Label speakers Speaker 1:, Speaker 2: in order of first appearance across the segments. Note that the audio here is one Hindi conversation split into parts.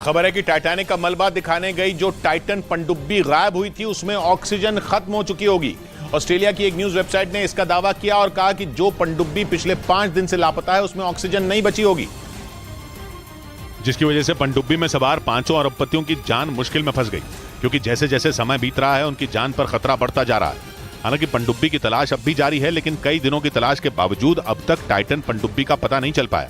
Speaker 1: खबर है कि टाइटैनिक का मलबा दिखाने गई जो टाइटन पनडुब्बी गायब हुई थी उसमें ऑक्सीजन खत्म हो चुकी होगी। ऑस्ट्रेलिया की एक न्यूज वेबसाइट ने इसका दावा किया और कहा कि जो पनडुब्बी पिछले 5 दिन से लापता है उसमें ऑक्सीजन नहीं बची होगी, जिसकी वजह से पनडुब्बी में सवार 5 अरबपतियों की जान मुश्किल में फंस गई, क्योंकि जैसे जैसे समय बीत रहा है उनकी जान पर खतरा बढ़ता जा रहा है। हालांकि पनडुब्बी की तलाश अब भी जारी है, लेकिन कई दिनों की तलाश के बावजूद अब तक टाइटन पनडुब्बी का पता नहीं चल पाया।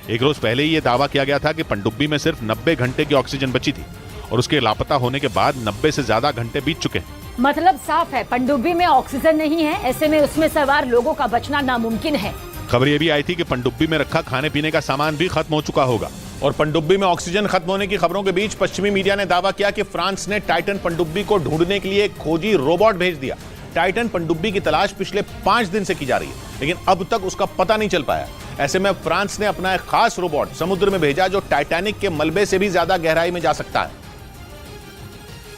Speaker 1: एक रोज पहले ही यह दावा किया गया था कि पनडुब्बी में सिर्फ 90 घंटे की ऑक्सीजन बची थी और उसके लापता होने के बाद 90 से ज्यादा घंटे बीत चुके हैं।
Speaker 2: मतलब साफ है, पनडुब्बी में ऑक्सीजन नहीं है, ऐसे में उसमें सवार लोगों का बचना नामुमकिन है।
Speaker 1: खबर यह भी आई थी कि पनडुब्बी में रखा खाने पीने का सामान भी खत्म हो चुका होगा। और पनडुब्बी में ऑक्सीजन खत्म होने की खबरों के बीच पश्चिमी मीडिया ने दावा किया कि फ्रांस ने टाइटन पनडुब्बी को ढूंढने के लिए एक खोजी रोबोट भेज दिया। टाइटन पनडुब्बी की तलाश पिछले 5 दिन से की जा रही है, लेकिन अब तक उसका पता नहीं चल पाया। ऐसे में फ्रांस ने अपना एक खास रोबोट समुद्र में भेजा जो टाइटैनिक के मलबे से भी ज्यादा गहराई में जा सकता है।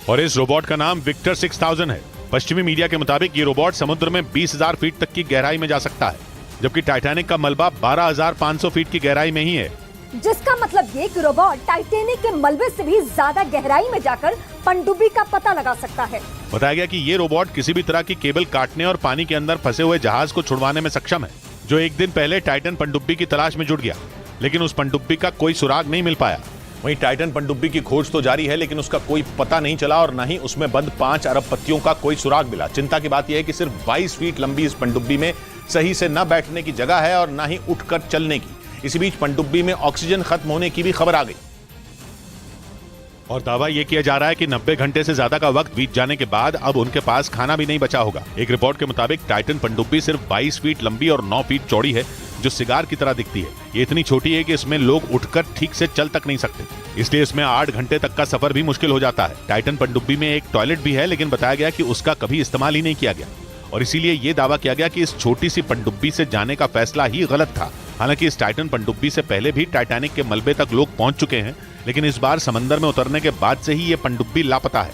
Speaker 1: और इस रोबोट का नाम विक्टर 6000 है। पश्चिमी मीडिया के मुताबिक ये रोबोट समुद्र में 20,000 फीट तक की गहराई में जा सकता है, जबकि टाइटैनिक का मलबा 12,500 फीट की गहराई में ही है।
Speaker 2: जिसका मतलब ये कि रोबोट टाइटैनिक के मलबे से भी ज्यादा गहराई में जाकर पनडुब्बी का पता लगा सकता है।
Speaker 1: बताया गया कि ये रोबोट किसी भी तरह की केबल काटने और पानी के अंदर फंसे हुए जहाज को छुड़वाने में सक्षम है, जो एक दिन पहले टाइटन पनडुब्बी की तलाश में जुट गया, लेकिन उस पनडुब्बी का कोई सुराग नहीं मिल पाया। वहीं टाइटन पनडुब्बी की खोज तो जारी है, लेकिन उसका कोई पता नहीं चला और न ही उसमें बंद 5 अरबपतियों का कोई सुराग मिला। चिंता की बात यह है कि सिर्फ 22 फीट लंबी इस पनडुब्बी में सही से न बैठने की जगह है और न ही उठकर चलने की। इसी बीच पनडुब्बी में ऑक्सीजन खत्म होने की भी खबर आ गई और दावा यह किया जा रहा है कि 90 घंटे से ज्यादा का वक्त बीत जाने के बाद अब उनके पास खाना भी नहीं बचा होगा। एक रिपोर्ट के मुताबिक टाइटन पनडुब्बी सिर्फ 22 फीट लंबी और 9 फीट चौड़ी है, जो सिगार की तरह दिखती है। ये इतनी छोटी है कि इसमें लोग उठकर ठीक से चल तक नहीं सकते, इसलिए इसमें 8 घंटे तक का सफर भी मुश्किल हो जाता है। टाइटन पनडुब्बी में एक टॉयलेट भी है, लेकिन बताया गया कि उसका कभी इस्तेमाल ही नहीं किया गया और इसीलिए ये दावा किया गया कि इस छोटी सी पनडुब्बी से जाने का फैसला ही गलत था। हालांकि इस टाइटन पनडुब्बी से पहले भी टाइटैनिक के मलबे तक लोग पहुंच चुके हैं, लेकिन इस बार समंदर में उतरने के बाद से ही ये पनडुब्बी लापता है।